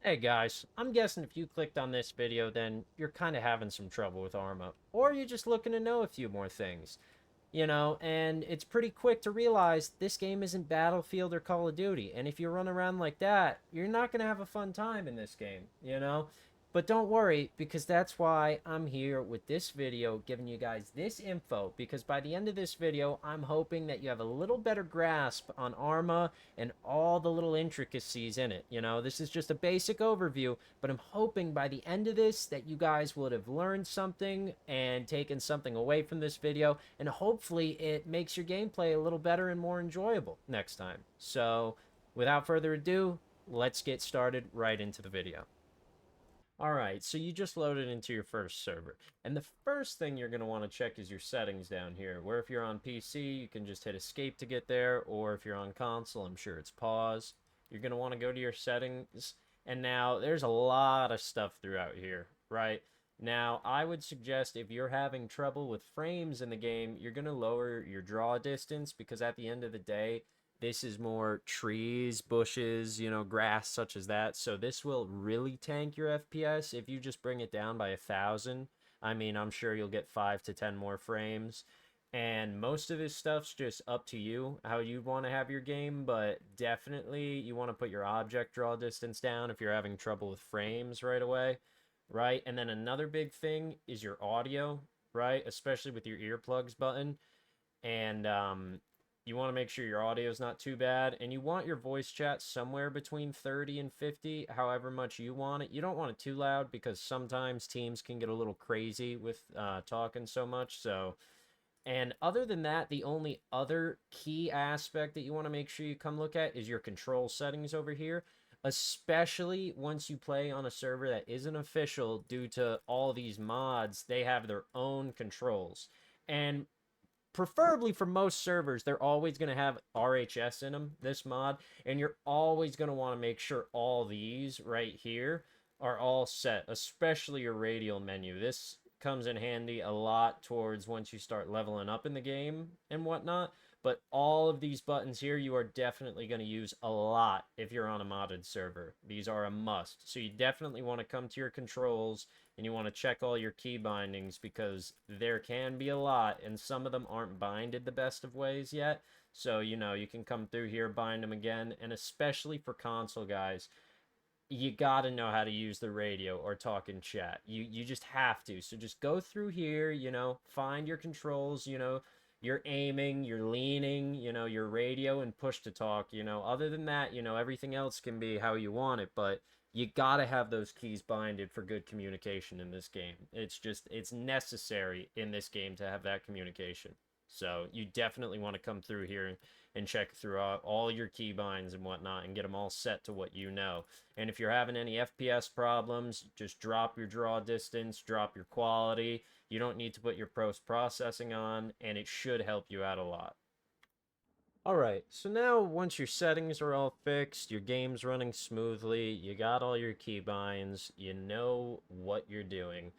Hey guys, I'm guessing if you clicked on this video, then you're kind of having some trouble with Arma, or you're just looking to know a few more things, and it's pretty quick to realize this game isn't Battlefield or Call of Duty, and if you run around like that, you're not going to have a fun time in this game. But don't worry, because that's why I'm here with this video giving you guys this info, because by the end of this video, I'm hoping that you have a little better grasp on Arma and all the little intricacies in it. This is just a basic overview, but I'm hoping by the end of this that you guys would have learned something and taken something away from this video, and hopefully it makes your gameplay a little better and more enjoyable next time. So, without further ado, let's get started right into the video. All right, so you just loaded into your first server. And the first thing you're going to want to check is your settings down here, where if you're on PC, you can just hit escape to get there, or if you're on console, I'm sure it's pause. You're going to want to go to your settings, and now there's a lot of stuff throughout here, right? Now, I would suggest if you're having trouble with frames in the game, you're going to lower your draw distance, because at the end of the day, this is more trees, bushes, grass such as that. So this will really tank your FPS if you just bring it down by 1,000. I mean, I'm sure you'll get 5 to 10 more frames. And most of this stuff's just up to you how you want to have your game, but definitely you want to put your object draw distance down if you're having trouble with frames right away, right? And then another big thing is your audio, right? Especially with your earplugs button. And you want to make sure your audio is not too bad, and you want your voice chat somewhere between 30 and 50, however much you want it. You don't want it too loud because sometimes teams can get a little crazy with talking so much. So, and other than that, the only other key aspect that you want to make sure you come look at is your control settings over here, especially once you play on a server that isn't official. Due to all these mods, they have their own controls, and preferably for most servers, they're always going to have RHS in them, this mod, and you're always going to want to make sure all these right here are all set, especially your radial menu. This comes in handy a lot towards once you start leveling up in the game and whatnot. But all of these buttons here, you are definitely going to use a lot if you're on a modded server. These are a must. So you definitely want to come to your controls and you want to check all your key bindings, because there can be a lot and some of them aren't binded the best of ways yet. So, you can come through here, bind them again, and especially for console guys, you got to know how to use the radio or talk in chat. You just have to. So just go through here, find your controls, your aiming, your leaning, your radio and push to talk, Other than that, everything else can be how you want it, but you got to have those keys binded for good communication in this game. It's necessary in this game to have that communication. So you definitely want to come through here and check through all your key binds and whatnot and get them all set to what you know. And if you're having any FPS problems, just drop your draw distance, drop your quality. You don't need to put your post processing on, and it should help you out a lot. All right, so now once your settings are all fixed, your game's running smoothly, you got all your keybinds, you know what you're doing.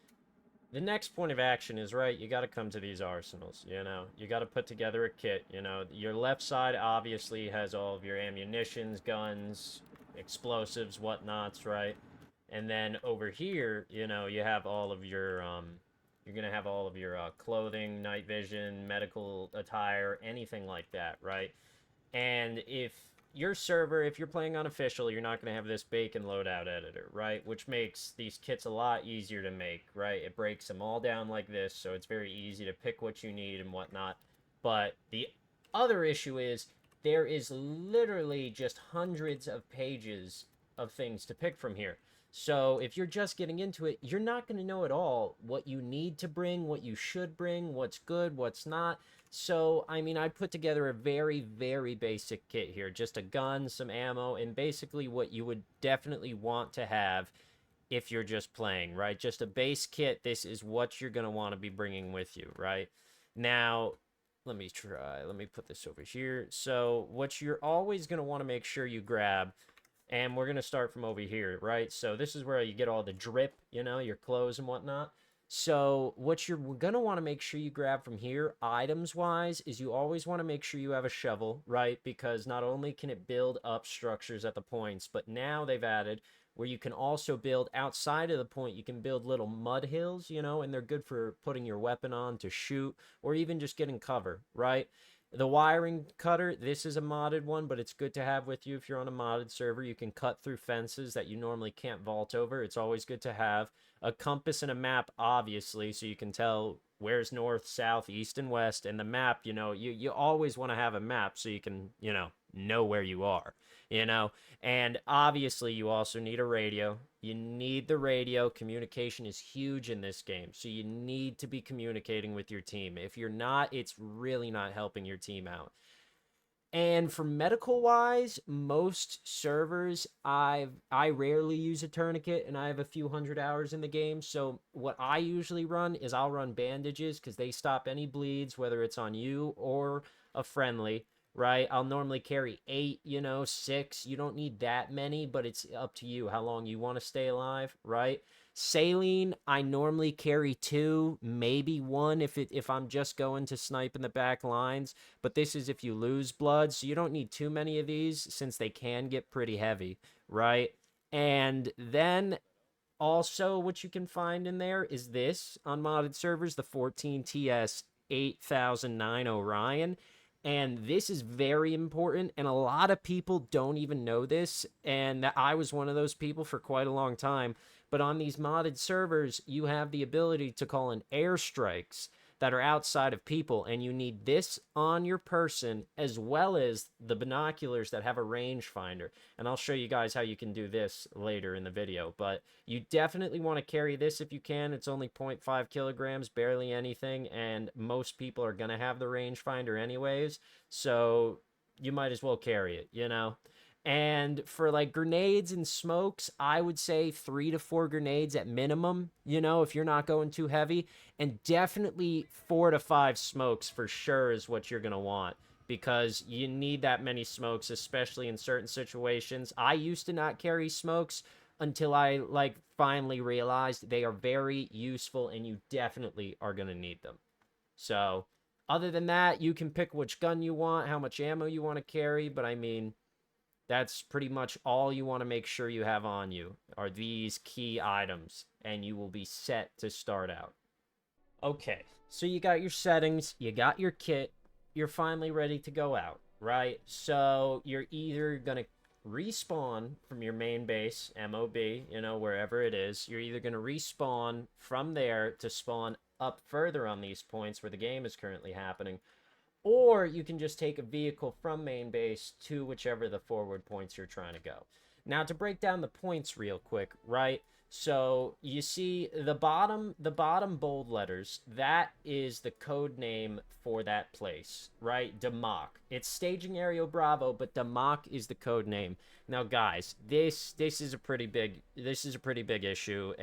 The next point of action is, right, you got to come to these arsenals, You got to put together a kit, Your left side obviously has all of your ammunitions, guns, explosives, whatnots, right? And then over here, you have all of your you're gonna have all of your clothing, night vision, medical attire, anything like that, right? And if your server, if you're playing on official, you're not going to have this bacon loadout editor, right? Which makes these kits a lot easier to make, right? It breaks them all down like this, so it's very easy to pick what you need and whatnot. But the other issue is there is literally just hundreds of pages of things to pick from here. So if you're just getting into it, you're not going to know at all what you need to bring, what you should bring, what's good, what's not. So, I mean, I put together a very, very basic kit here. Just a gun, some ammo, and basically what you would definitely want to have if you're just playing, right? Just a base kit. This is what you're going to want to be bringing with you, right? Now, let me try. Let me put this over here. So, what you're always going to want to make sure you grab, and we're going to start from over here, right? So, this is where you get all the drip, your clothes and whatnot. So what you're going to want to make sure you grab from here, items-wise, is you always want to make sure you have a shovel, right? Because not only can it build up structures at the points, but now they've added where you can also build outside of the point. You can build little mud hills, and they're good for putting your weapon on to shoot or even just getting cover, right? The wiring cutter, this is a modded one, but it's good to have with you if you're on a modded server. You can cut through fences that you normally can't vault over. It's always good to have. A compass and a map, obviously, so you can tell where's north, south, east, and west. And the map, you always want to have a map so you can, know where you are, you know? And obviously, you also need a radio. You need the radio. Communication is huge in this game. So you need to be communicating with your team. If you're not, it's really not helping your team out. And for medical wise, most servers I rarely use a tourniquet and I have a few hundred hours in the game. So what I usually run is I'll run bandages because they stop any bleeds, whether it's on you or a friendly, right? I'll normally carry 8, 6. You don't need that many, but it's up to you how long you want to stay alive, right? Saline, I normally carry 2, maybe 1 if I'm just going to snipe in the back lines, but this is if you lose blood, so you don't need too many of these since they can get pretty heavy, right? And then also what you can find in there is this on modded servers, the 14TS 8009 Orion. And this is very important, and a lot of people don't even know this, and I was one of those people for quite a long time. But on these modded servers, you have the ability to call in airstrikes that are outside of people, and you need this on your person as well as the binoculars that have a rangefinder. And I'll show you guys how you can do this later in the video, but you definitely want to carry this if you can. It's only 0.5 kilograms, barely anything, and most people are going to have the rangefinder anyways, so you might as well carry it. And for like grenades and smokes, I would say 3 to 4 grenades at minimum, if you're not going too heavy. And definitely 4 to 5 smokes for sure is what you're going to want, because you need that many smokes, especially in certain situations. I used to not carry smokes until I finally realized they are very useful and you definitely are going to need them. So other than that, you can pick which gun you want, how much ammo you want to carry, but I mean, that's pretty much all you want to make sure you have on you are these key items, and you will be set to start out. Okay, so you got your settings, you got your kit, you're finally ready to go out, right? So you're either going to respawn from your main base, MOB, wherever it is. You're either going to respawn from there to spawn up further on these points where the game is currently happening, or you can just take a vehicle from main base to whichever the forward points you're trying to go. Now, to break down the points real quick, right? So you see the bottom bold letters, that is the code name for that place, right? Damok. It's staging area Bravo, but Damok is the code name. Now, guys, this is a pretty big issue,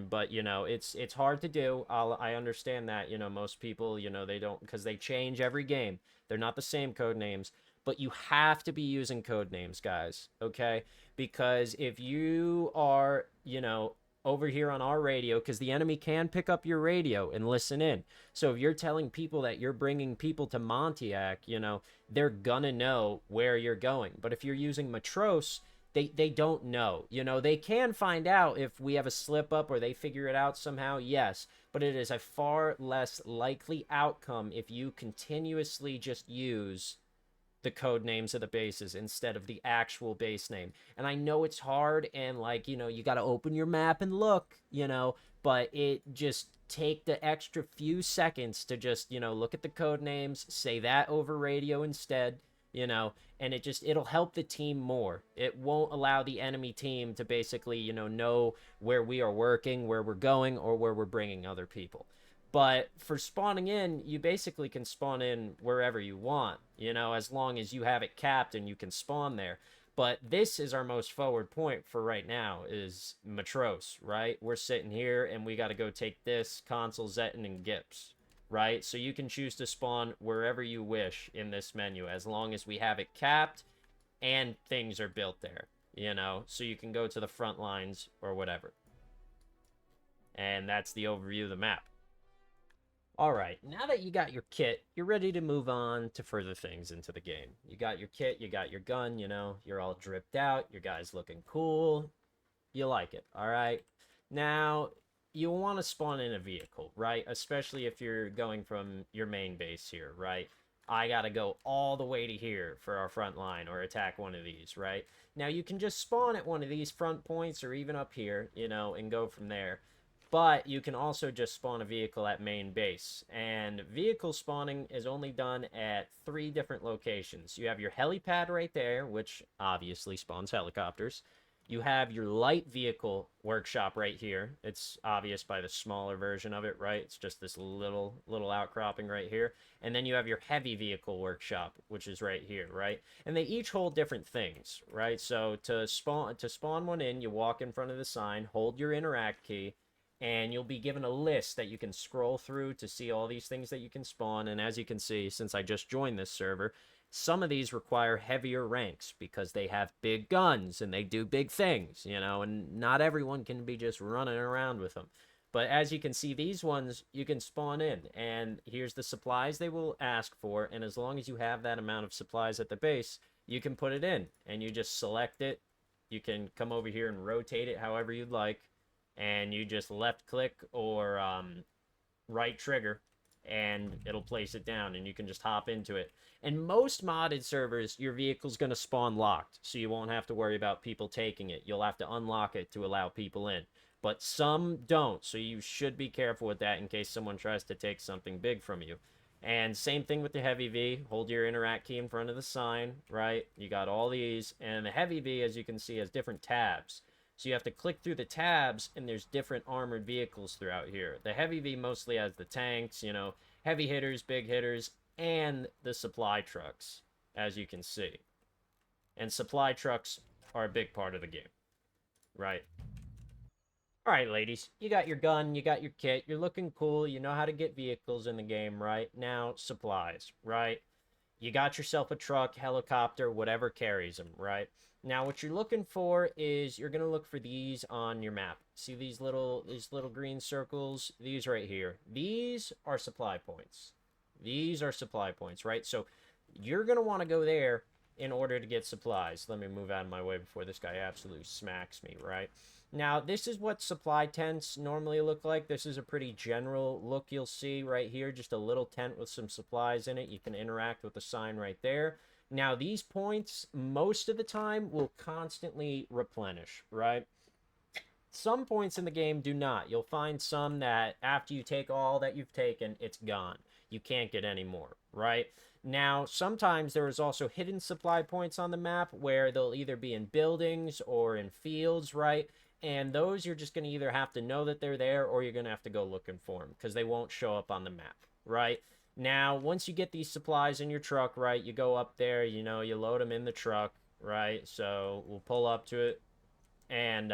but it's hard to do. I understand that. Most people, they don't, because they change every game. They're not the same code names, but you have to be using code names, guys. Okay, because if you are, over here on our radio, because the enemy can pick up your radio and listen in. So if you're telling people that you're bringing people to Montiac, they're gonna know where you're going. But if you're using Matros, they don't know. They can find out if we have a slip up or they figure it out somehow, yes. But it is a far less likely outcome if you continuously just use the code names of the bases instead of the actual base name. And I know it's hard, and you got to open your map and look, but it just take the extra few seconds to just, look at the code names, say that over radio instead, and it'll help the team more. It won't allow the enemy team to basically, know where we are working, where we're going, or where we're bringing other people. But for spawning in, you basically can spawn in wherever you want, as long as you have it capped and you can spawn there. But this is our most forward point for right now is Matros, right? We're sitting here and we got to go take this, Consul, Zeton, and Gips, right? So you can choose to spawn wherever you wish in this menu as long as we have it capped and things are built there, so you can go to the front lines or whatever. And that's the overview of the map. Alright, now that you got your kit, you're ready to move on to further things into the game. You got your kit, you got your gun, you're all dripped out, your guy's looking cool. you like it, all right? Now, you'll want to spawn in a vehicle, right? Especially if you're going from your main base here, right? I gotta go all the way to here for our front line or attack one of these, right? Now, you can just spawn at one of these front points or even up here, you know, and go from there. But you can also just spawn a vehicle at main base. And vehicle spawning is only done at 3 different locations. You have your helipad right there, which obviously spawns helicopters. You have your light vehicle workshop right here. It's obvious by the smaller version of it, right? It's just this little outcropping right here. And then you have your heavy vehicle workshop, which is right here, right? And they each hold different things, right? So to spawn one in, you walk in front of the sign, hold your interact key, and you'll be given a list that you can scroll through to see all these things that you can spawn. And as you can see, since I just joined this server, some of these require heavier ranks because they have big guns and they do big things, you know, and not everyone can be just running around with them. But as you can see, these ones you can spawn in, and here's the supplies they will ask for. And as long as you have that amount of supplies at the base, you can put it in, and you just select it. You can come over here and rotate it however you'd like, and you just left click or right trigger, and it'll place it down, and you can just hop into it. And most modded servers, your vehicle's going to spawn locked, so you won't have to worry about people taking it. You'll have to unlock it to allow people in. But some don't, so you should be careful with that in case someone tries to take something big from you. And same thing with the heavy V. Hold your interact key in front of the sign, right? You got all these. And the heavy V, as you can see, has different tabs. So you have to click through the tabs, and there's different armored vehicles throughout here. The heavy V mostly has the tanks, you know, heavy hitters, big hitters, and the supply trucks, as you can see. And supply trucks are a big part of the game, right? All right, ladies, you got your gun, you got your kit, you're looking cool, you know how to get vehicles in the game, right? Now, supplies, right? You got yourself a truck, helicopter, whatever carries them, right? Now, what you're looking for is you're gonna look for these on your map. See these little green circles? These right here. These are supply points. These are supply points, right? So you're gonna want to go there in order to get supplies. Let me move out of my way before this guy absolutely smacks me, right? Now, this is what supply tents normally look like. This is a pretty general look you'll see right here. Just a little tent with some supplies in it. You can interact with the sign right there. Now, these points, most of the time, will constantly replenish, right? Some points in the game do not. You'll find some that after you take all that you've taken, it's gone. You can't get any more, right? Now, sometimes there is also hidden supply points on the map where they'll either be in buildings or in fields, right? And those you're just going to either have to know that they're there, or you're going to have to go looking for them because they won't show up on the map, right? Now, once you get these supplies in your truck, right, you go up there, you know, you load them in the truck, right? So we'll pull up to it, and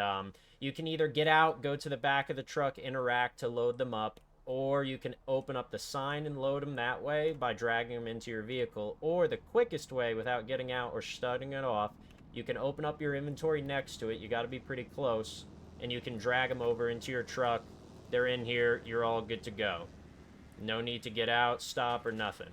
you can either get out, go to the back of the truck, interact to load them up, or you can open up the sign and load them that way by dragging them into your vehicle. Or the quickest way, without getting out or shutting it off, you can open up your inventory next to it. You got to be pretty close, and you can drag them over into your truck. They're in here. You're all good to go. No need to get out, stop, or nothing,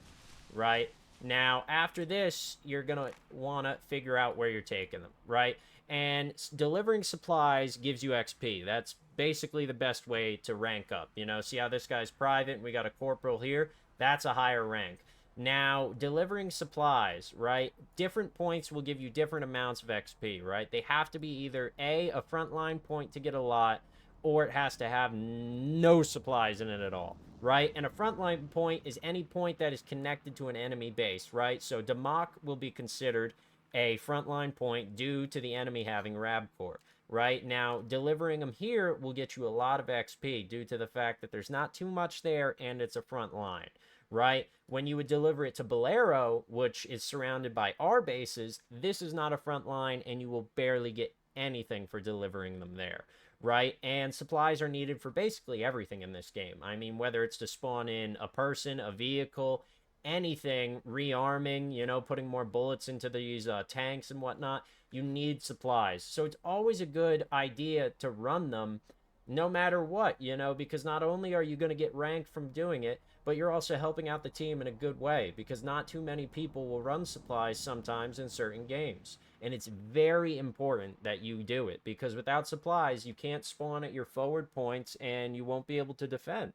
right? Now, after this, you're going to want to figure out where you're taking them, right? And delivering supplies gives you XP. That's basically the best way to rank up. You know, see how this guy's private and we got a corporal here? That's a higher rank. Now, delivering supplies, right? Different points will give you different amounts of XP, right? They have to be either a frontline point to get a lot, or it has to have no supplies in it at all, right? And a frontline point is any point that is connected to an enemy base, right? So Damok will be considered a frontline point due to the enemy having Rabcore, right? Now, delivering them here will get you a lot of XP due to the fact that there's not too much there and it's a front line, right? When you would deliver it to Bolero, which is surrounded by our bases, this is not a front line and you will barely get anything for delivering them there, right? And supplies are needed for basically everything in this game. I mean, whether it's to spawn in a person, a vehicle, anything, rearming, you know, putting more bullets into these tanks and whatnot, you need supplies. So it's always a good idea to run them no matter what, you know, because not only are you going to get ranked from doing it, but you're also helping out the team in a good way, because not too many people will run supplies sometimes in certain games. And it's very important that you do it, because without supplies, you can't spawn at your forward points and you won't be able to defend.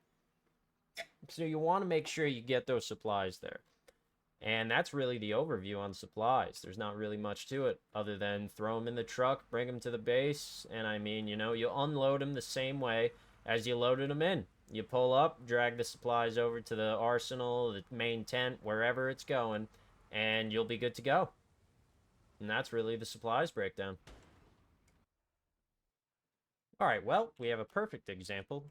So you want to make sure you get those supplies there. And that's really the overview on supplies. There's not really much to it other than throw them in the truck, bring them to the base, and I mean, you know, you unload them the same way as you loaded them in. You pull up, drag the supplies over to the arsenal, the main tent, wherever it's going, and you'll be good to go. And that's really the supplies breakdown. All right, well, we have a perfect example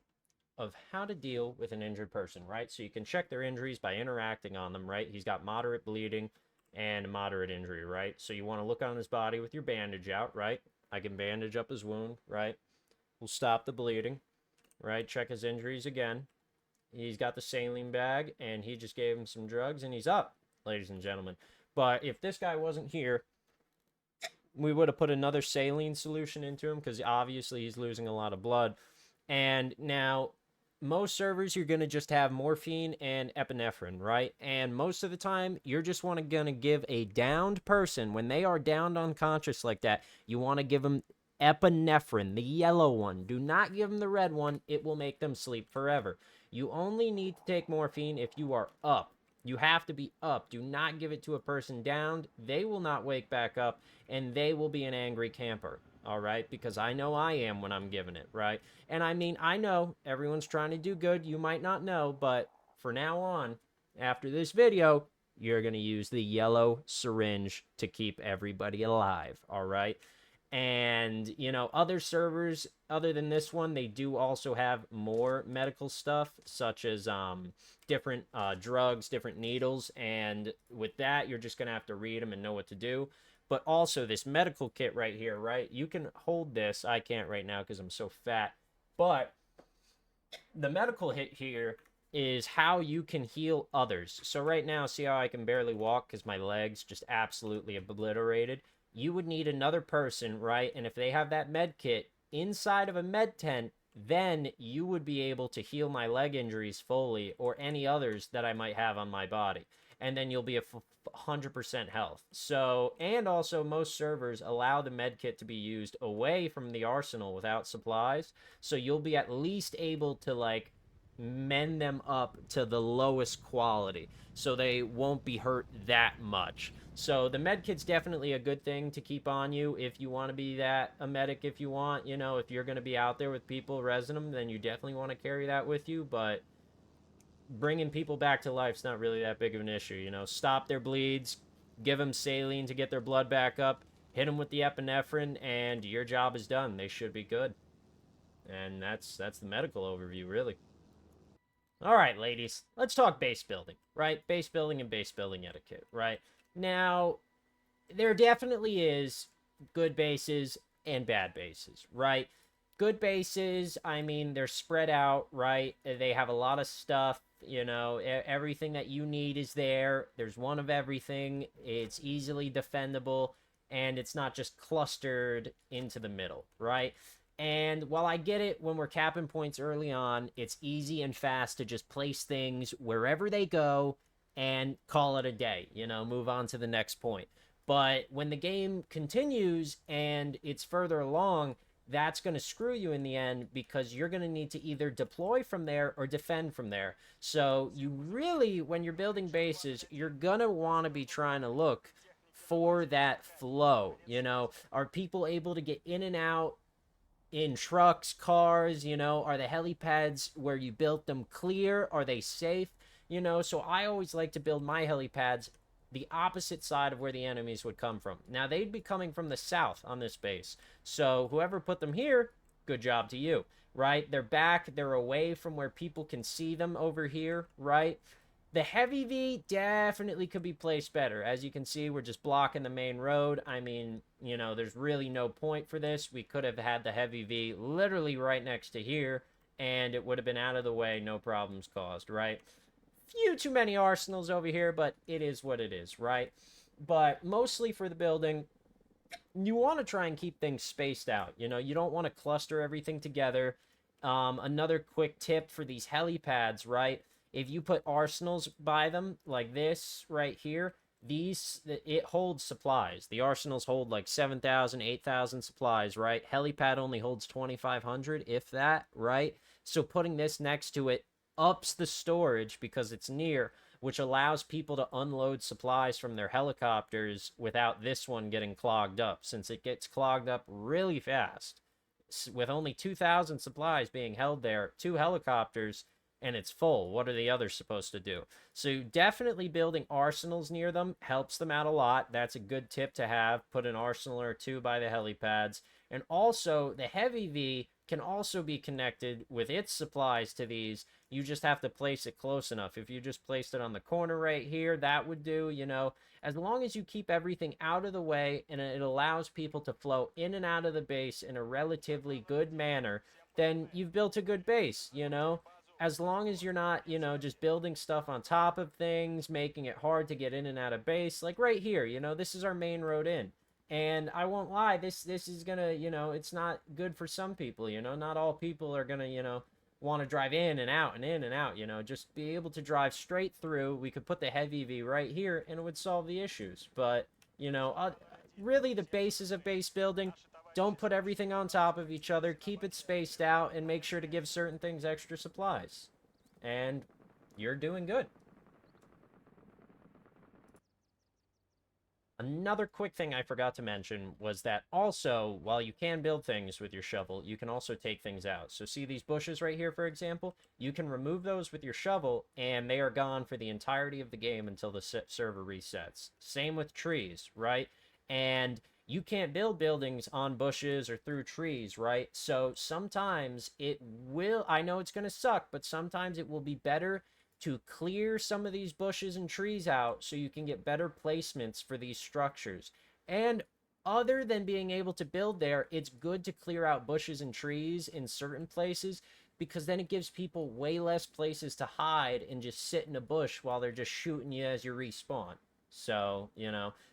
of how to deal with an injured person, right? So you can check their injuries by interacting on them, right? He's got moderate bleeding and moderate injury, right? So you want to look on his body with your bandage out, right? I can bandage up his wound, right? We'll stop the bleeding, right? Check his injuries again. He's got the saline bag, and he just gave him some drugs, and he's up, ladies and gentlemen. But if this guy wasn't here, we would have put another saline solution into him, because obviously he's losing a lot of blood. And now, most servers, you're going to just have morphine and epinephrine, right? And most of the time, you're just going to give a downed person, when they are downed unconscious like that, you want to give them epinephrine, the yellow one. Do not give them the red one. It will make them sleep forever. You only need to take morphine if you are up. You have to be up. Do not give it to a person downed. They will not wake back up, and they will be an angry camper. All right, because I know I am when I'm giving it, right? And I mean, I know everyone's trying to do good. You might not know, but for now on, after this video, you're going to use the yellow syringe to keep everybody alive, all right? And, you know, other servers other than this one, they do also have more medical stuff, such as different drugs, different needles. And with that, you're just going to have to read them and know what to do. But also this medical kit right here, right? You can hold this. I can't right now because I'm so fat. But the medical hit here is how you can heal others. So right now, see how I can barely walk because my legs just absolutely obliterated? You would need another person, right? And if they have that med kit inside of a med tent, then you would be able to heal my leg injuries fully, or any others that I might have on my body. And then you'll be a 100% health. So, and also most servers allow the med kit to be used away from the arsenal without supplies. So you'll be at least able to like mend them up to the lowest quality, so they won't be hurt that much. So the med kit's definitely a good thing to keep on you if you want to be that a medic. If you want, you know, if you're going to be out there with people resing them, then you definitely want to carry that with you. But bringing people back to life's not really that big of an issue. You know, stop their bleeds, give them saline to get their blood back up, hit them with the epinephrine, and your job is done. They should be good. And that's the medical overview, really. All right, ladies, let's talk base building, right? Base building and base building etiquette, right? Now, there definitely is good bases and bad bases, right? Good bases, I mean, they're spread out, right? They have a lot of stuff, you know, everything that you need is there. There's one of everything. It's easily defendable, and it's not just clustered into the middle, right? And while I get it, when we're capping points early on, it's easy and fast to just place things wherever they go and call it a day, you know, move on to the next point. But when the game continues and it's further along, that's going to screw you in the end, because you're going to need to either deploy from there or defend from there. So you really, when you're building bases, you're going to want to be trying to look for that flow. You know, are people able to get in and out in trucks, cars? You know, are the helipads where you built them clear? Are they safe? You know, so I always like to build my helipads the opposite side of where the enemies would come from. Now, they'd be coming from the south on this base. So whoever put them here, good job to you, right? They're back. They're away from where people can see them over here, right? The heavy V definitely could be placed better. As you can see, we're just blocking the main road. I mean, you know, there's really no point for this. We could have had the heavy V literally right next to here, and it would have been out of the way, no problems caused, right? Few too many arsenals over here, but it is what it is, right? But mostly for the building, you want to try and keep things spaced out. You know, you don't want to cluster everything together. Another quick tip for these helipads, right? If you put arsenals by them, like this right here, it holds supplies. The arsenals hold like 7,000, 8,000 supplies, right? Helipad only holds 2,500, if that, right? So putting this next to it ups the storage because it's near, which allows people to unload supplies from their helicopters without this one getting clogged up, since it gets clogged up really fast. With only 2,000 supplies being held there, 2 helicopters, and it's full. What are the others supposed to do? So definitely building arsenals near them helps them out a lot. That's a good tip to have. Put an arsenal or two by the helipads. And also, the heavy V can also be connected with its supplies to these. You just have to place it close enough. If you just placed it on the corner right here, that would do, as long as you keep everything out of the way and it allows people to flow in and out of the base in a relatively good manner, then you've built a good base. As long as you're not, just building stuff on top of things, making it hard to get in and out of base. Like right here, this is our main road in. And I won't lie, this is gonna, it's not good for some people, not all people are gonna, want to drive in and out and in and out, just be able to drive straight through. We could put the heavy V right here and it would solve the issues. But, really the basis of base building, don't put everything on top of each other. Keep it spaced out and make sure to give certain things extra supplies. And you're doing good. Another quick thing I forgot to mention was that also, while you can build things with your shovel, you can also take things out. So see these bushes right here, for example? You can remove those with your shovel, and they are gone for the entirety of the game until the server resets. Same with trees, right? And you can't build buildings on bushes or through trees, right? So sometimes it will, I know it's going to suck, but sometimes it will be better to clear some of these bushes and trees out so you can get better placements for these structures. And other than being able to build there, it's good to clear out bushes and trees in certain places because then it gives people way less places to hide and just sit in a bush while they're just shooting you as you respawn. So,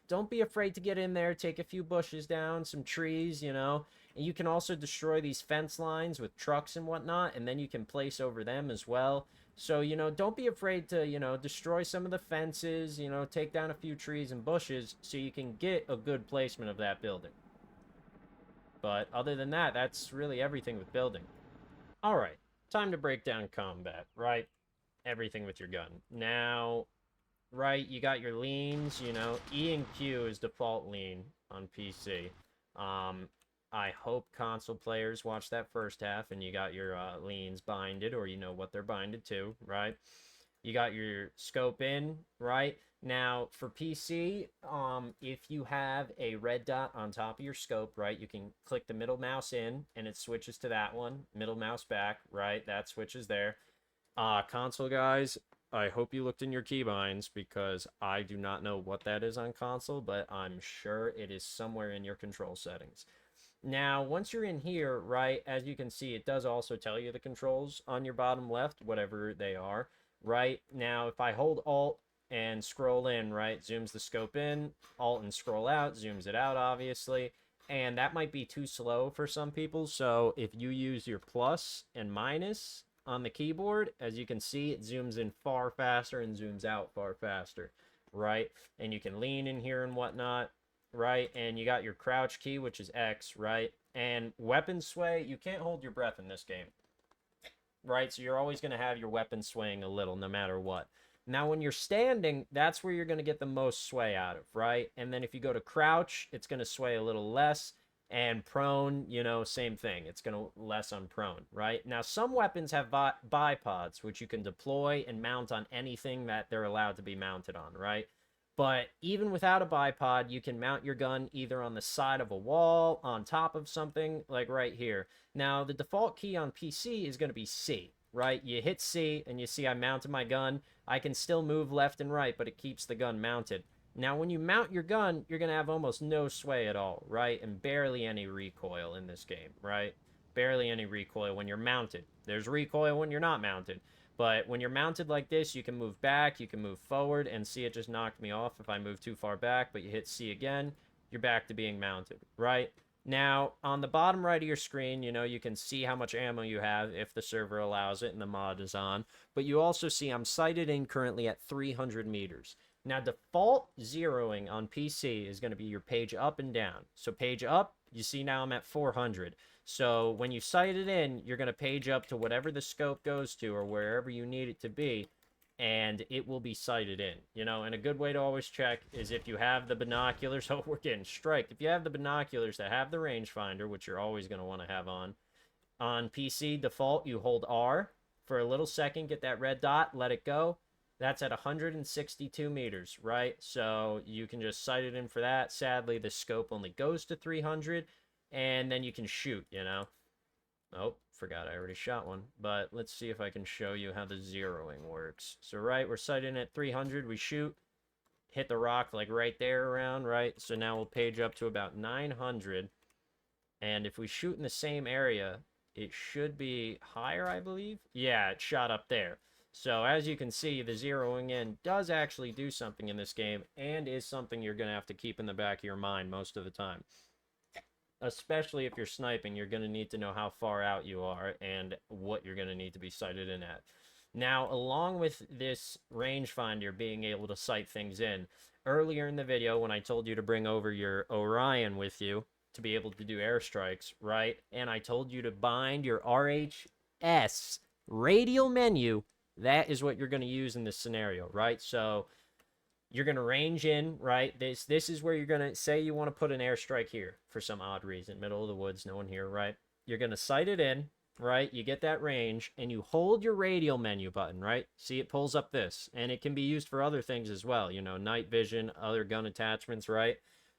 don't be afraid to get in there, take a few bushes down, some trees, and you can also destroy these fence lines with trucks and whatnot, and then you can place over them as well. So, don't be afraid to, destroy some of the fences, take down a few trees and bushes so you can get a good placement of that building. But other than that, that's really everything with building. All right, time to break down combat, right? Everything with your gun. Now, right, you got your leans, E and Q is default lean on PC. I hope console players watch that first half and you got your leans binded, or you know what they're binded to, right? You got your scope in, right? Now, for PC, if you have a red dot on top of your scope, right, you can click the middle mouse in and it switches to that one. Middle mouse back, right? That switches there. Console guys, I hope you looked in your keybinds because I do not know what that is on console, but I'm sure it is somewhere in your control settings. Now, once you're in here, right, as you can see, it does also tell you the controls on your bottom left, whatever they are, right? Now, if I hold Alt and scroll in, right, zooms the scope in, Alt and scroll out, zooms it out, obviously, and that might be too slow for some people, so if you use your plus and minus on the keyboard, as you can see, it zooms in far faster and zooms out far faster, right? And you can lean in here and whatnot, right? And you got your crouch key, which is X, right? And weapon sway, you can't hold your breath in this game, right? So you're always going to have your weapon swaying a little no matter what. Now, when you're standing, that's where you're going to get the most sway out of, right? And then if you go to crouch, it's going to sway a little less. And prone, same thing. It's going to less on prone, right? Now, some weapons have bipods, which you can deploy and mount on anything that they're allowed to be mounted on, right? But even without a bipod, you can mount your gun either on the side of a wall, on top of something, like right here. Now, the default key on PC is going to be C, right? You hit C, and you see I mounted my gun. I can still move left and right, but it keeps the gun mounted. Now, when you mount your gun, you're going to have almost no sway at all, right? And barely any recoil in this game, right? Barely any recoil when you're mounted. There's recoil when you're not mounted. But when you're mounted like this, you can move back, you can move forward, and see, it just knocked me off if I move too far back, but you hit C again, you're back to being mounted, right? Now, on the bottom right of your screen, you can see how much ammo you have if the server allows it and the mod is on. But you also see I'm sighted in currently at 300 meters. Now, default zeroing on PC is going to be your page up and down. So page up, you see now I'm at 400. So when you sight it in, you're going to page up to whatever the scope goes to or wherever you need it to be, and it will be sighted in. You know, and a good way to always check is if you have the binoculars. Oh, we're getting striked. If you have the binoculars that have the rangefinder, which you're always going to want to have on PC default, you hold R for a little second, get that red dot, let it go. That's at 162 meters, right? So you can just sight it in for that. Sadly, the scope only goes to 300, and then you can shoot, you know? Oh, forgot I already shot one. But let's see if I can show you how the zeroing works. So, right, we're sighting at 300, we shoot, hit the rock like right there around, right? So now we'll page up to about 900, and if we shoot in the same area, it should be higher, I believe. Yeah, it shot up there. So as you can see, the zeroing in does actually do something in this game and is something you're going to have to keep in the back of your mind most of the time. Especially if you're sniping, you're going to need to know how far out you are and what you're going to need to be sighted in at. Now, along with this rangefinder being able to sight things in, earlier in the video when I told you to bring over your Orion with you to be able to do airstrikes, right? And I told you to bind your RHS radial menu. That is what you're going to use in this scenario, right? So you're going to range in, right? This is where you're going to say you want to put an airstrike here for some odd reason. Middle of the woods, no one here, right? You're going to sight it in, right? You get that range, and you hold your radial menu button, right? See, it pulls up this, and it can be used for other things as well, you know, night vision, other gun attachments, right?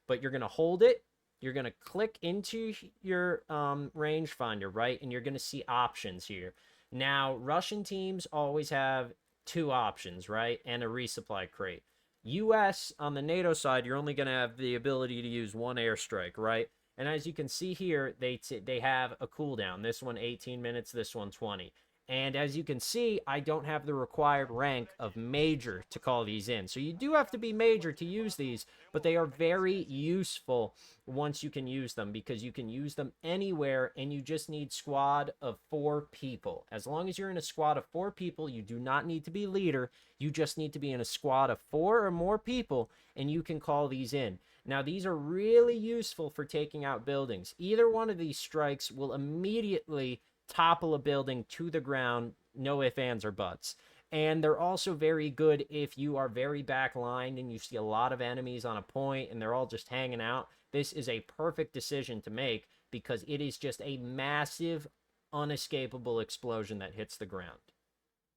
But you're going to hold it. You're going to click into your rangefinder, right? And you're going to see options here. Now, Russian teams always have 2 options, right? And a resupply crate. US, on the NATO side, you're only going to have the ability to use 1 airstrike, right? And as you can see here, they have a cooldown. This one 18 minutes, this one 20. And as you can see, I don't have the required rank of major to call these in. So you do have to be major to use these, but they are very useful once you can use them because you can use them anywhere and you just need squad of 4 people. As long as you're in a squad of 4 people, you do not need to be leader. You just need to be in a squad of 4 or more people and you can call these in. Now, these are really useful for taking out buildings. Either one of these strikes will immediately topple a building to the ground, no ifs, ands, or buts. And they're also very good if you are very backlined and you see a lot of enemies on a point and they're all just hanging out. This is a perfect decision to make because it is just a massive, unescapable explosion that hits the ground.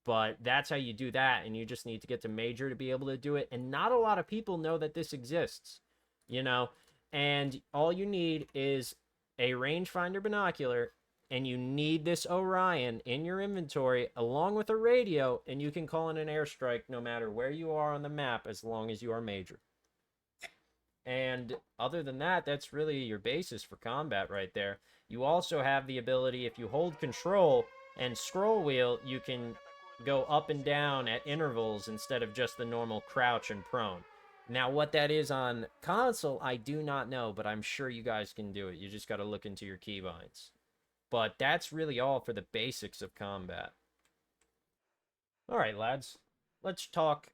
But that's how you do that, and you just need to get to major to be able to do it. And not a lot of people know that this exists, you know? And all you need is a rangefinder binocular, and you need this Orion in your inventory along with a radio, and you can call in an airstrike no matter where you are on the map as long as you are major. And other than that, that's really your basis for combat right there. You also have the ability, if you hold control and scroll wheel, you can go up and down at intervals instead of just the normal crouch and prone. Now, what that is on console, I do not know, but I'm sure you guys can do it. You just got to look into your keybinds. But that's really all for the basics of combat. All right, lads. Let's talk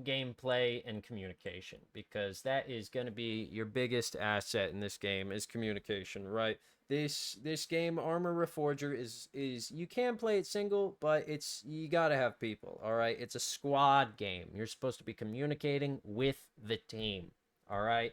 gameplay and communication, because that is going to be your biggest asset in this game is communication, right? This game, Arma Reforger, is you can play it single, but you got to have people, all right? It's a squad game. You're supposed to be communicating with the team, all right?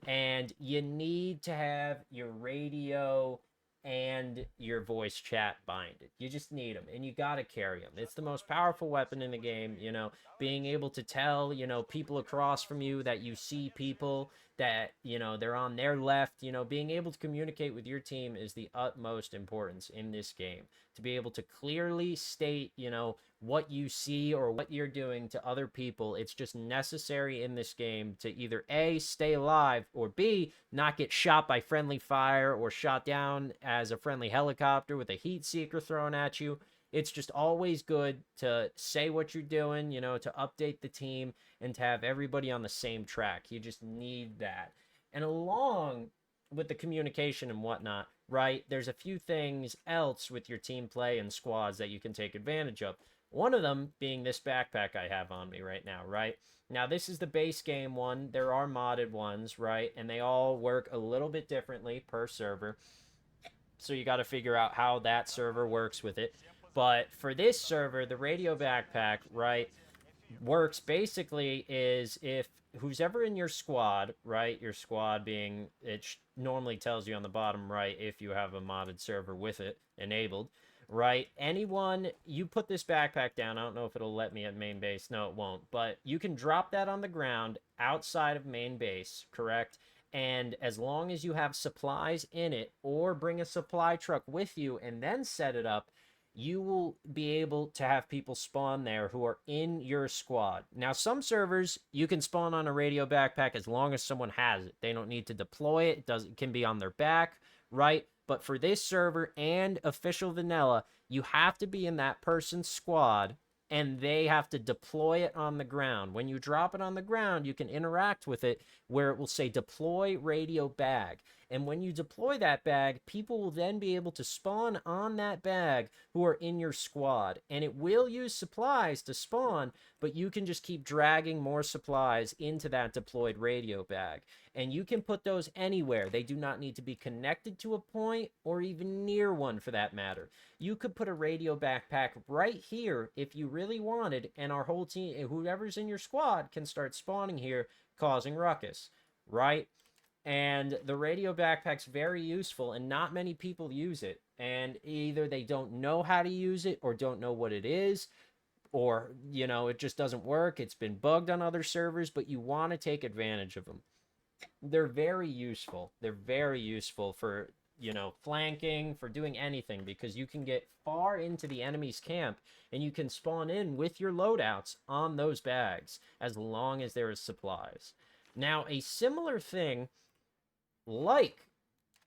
And you need to have your radio and your voice chat binded. You just need them, and you got to carry them. It's the most powerful weapon in the game, you know, being able to tell, you know, people across from you that you see people that, you know, they're on their left, you know, being able to communicate with your team is the utmost importance in this game. To be able to clearly state, you know, what you see or what you're doing to other people, it's just necessary in this game to either A, stay alive, or B, not get shot by friendly fire or shot down as a friendly helicopter with a heat seeker thrown at you. It's just always good to say what you're doing, you know, to update the team and to have everybody on the same track. You just need that. And along with the communication and whatnot, right, there's a few things else with your team play and squads that you can take advantage of. One of them being this backpack I have on me right now, right? Now, this is the base game one. There are modded ones, right? And they all work a little bit differently per server. So you got to figure out how that server works with it. But for this server, the radio backpack, right, works basically is if who's ever in your squad, right? Your squad being, normally tells you on the bottom right if you have a modded server with it enabled, right? Anyone, you put this backpack down. I don't know if it'll let me at main base. No, it won't. But you can drop that on the ground outside of main base, correct? And as long as you have supplies in it or bring a supply truck with you and then set it up, you will be able to have people spawn there who are in your squad. Now, some servers, you can spawn on a radio backpack as long as someone has it. They don't need to deploy it. It can be on their back, right? But for this server and official vanilla, you have to be in that person's squad and they have to deploy it on the ground. When you drop it on the ground, you can interact with it where it will say deploy radio bag. And when you deploy that bag, people will then be able to spawn on that bag who are in your squad. And it will use supplies to spawn, but you can just keep dragging more supplies into that deployed radio bag. And you can put those anywhere. They do not need to be connected to a point or even near one for that matter. You could put a radio backpack right here if you really wanted, and our whole team, whoever's in your squad, can start spawning here, causing ruckus, right? And the radio backpack's very useful, and not many people use it. And either they don't know how to use it or don't know what it is, or, it just doesn't work. It's been bugged on other servers, but you want to take advantage of them. They're very useful. They're very useful for, flanking, for doing anything, because you can get far into the enemy's camp and you can spawn in with your loadouts on those bags as long as there is supplies. Now, a similar thing like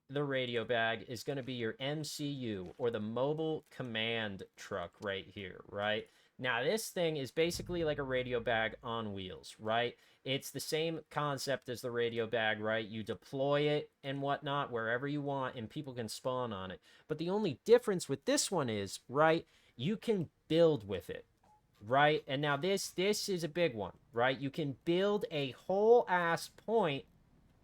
the radio bag is going to be your MCU, or the mobile command truck right here, right? Now, this thing is basically like a radio bag on wheels, right? It's the same concept as the radio bag, right? You deploy it and whatnot wherever you want, and people can spawn on it. But the only difference with this one is, right, you can build with it, right? And now this is a big one, right? You can build a whole ass point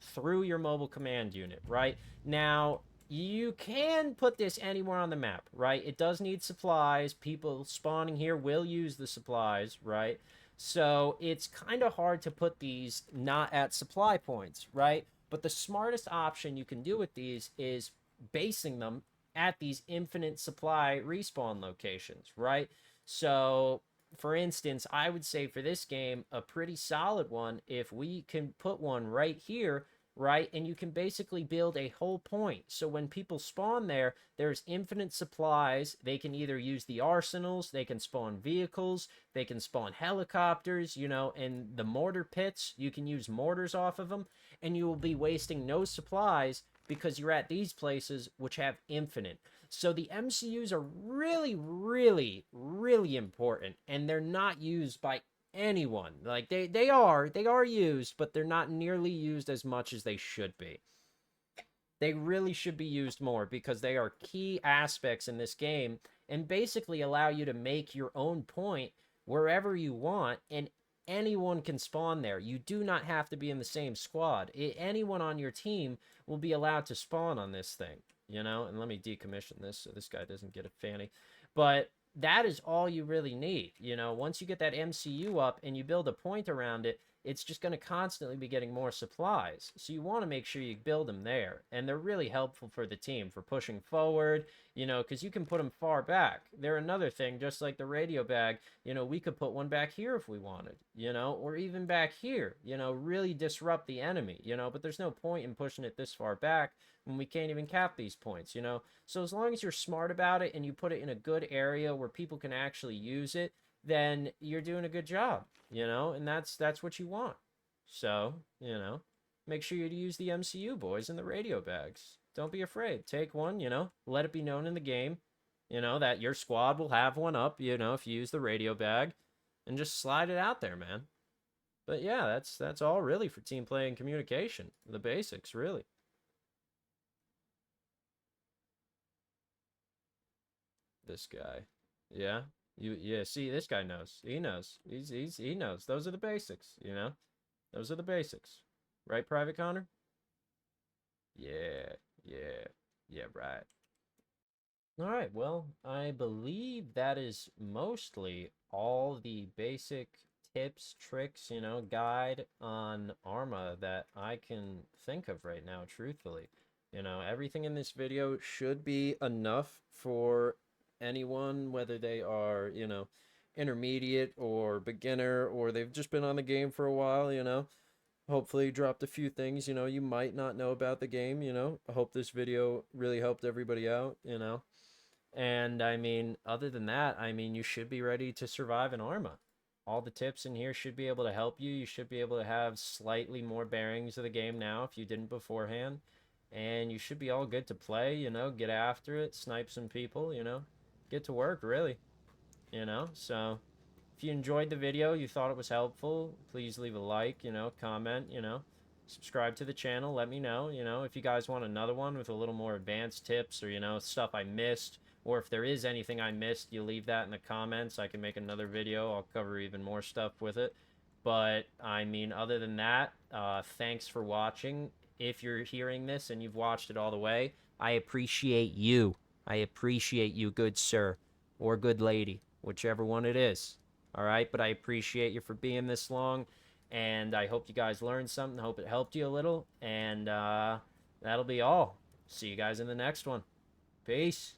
through your mobile command unit, right? Now, you can put this anywhere on the map, right? It does need supplies. People spawning here will use the supplies, right? So it's kind of hard to put these not at supply points, right? But the smartest option you can do with these is basing them at these infinite supply respawn locations, right? So, for instance, I would say for this game, a pretty solid one, if we can put one right here, right? And you can basically build a whole point. So when people spawn there, there's infinite supplies. They can either use the arsenals, they can spawn vehicles, they can spawn helicopters, and the mortar pits, you can use mortars off of them, and you will be wasting no supplies because you're at these places which have infinite. So the MCUs are really, really, really important, and they're not used by anyone. Like they are used, but they're not nearly used as much as they should be. They really should be used more because they are key aspects in this game and basically allow you to make your own point wherever you want, and anyone can spawn there. You do not have to be in the same squad. Anyone on your team will be allowed to spawn on this thing, and let me decommission this so this guy doesn't get a fanny. But that is all you really need. Once you get that MCU up and you build a point around it, it's just going to constantly be getting more supplies. So you want to make sure you build them there. And they're really helpful for the team for pushing forward, because you can put them far back. They're another thing, just like the radio bag, we could put one back here if we wanted, or even back here, really disrupt the enemy, but there's no point in pushing it this far back when we can't even cap these points, So as long as you're smart about it and you put it in a good area where people can actually use it, then you're doing a good job, and that's what you want. So, make sure you use the MCU, boys, and the radio bags. Don't be afraid. Take one, let it be known in the game, that your squad will have one up, if you use the radio bag, and just slide it out there, man. But yeah, that's all really for team play and communication. The basics, really. This guy. Yeah. Yeah, see, this guy knows. He knows. He knows. Those are the basics, you know? Those are the basics. Right, Private Connor? Yeah, yeah, yeah, right. All right, well, I believe that is mostly all the basic tips, tricks, guide on Arma that I can think of right now, truthfully. Everything in this video should be enough for anyone, whether they are, intermediate or beginner, or they've just been on the game for a while. Hopefully dropped a few things, you might not know about the game. I hope this video really helped everybody out. And I mean, other than that, I mean, you should be ready to survive in Arma. All the tips in here should be able to help you. You should be able to have slightly more bearings of the game now if you didn't beforehand. And you should be all good to play, get after it, snipe some people, get to work, really. So if you enjoyed the video, you thought it was helpful, please leave a like, comment, subscribe to the channel, let me know, if you guys want another one with a little more advanced tips or, stuff I missed, or if there is anything I missed, you leave that in the comments. I can make another video. I'll cover even more stuff with it. But, I mean, other than that, thanks for watching. If you're hearing this and you've watched it all the way, I appreciate you. I appreciate you, good sir or good lady, whichever one it is. All right, but I appreciate you for being this long, and I hope you guys learned something. Hope it helped you a little, and that'll be all. See you guys in the next one. Peace.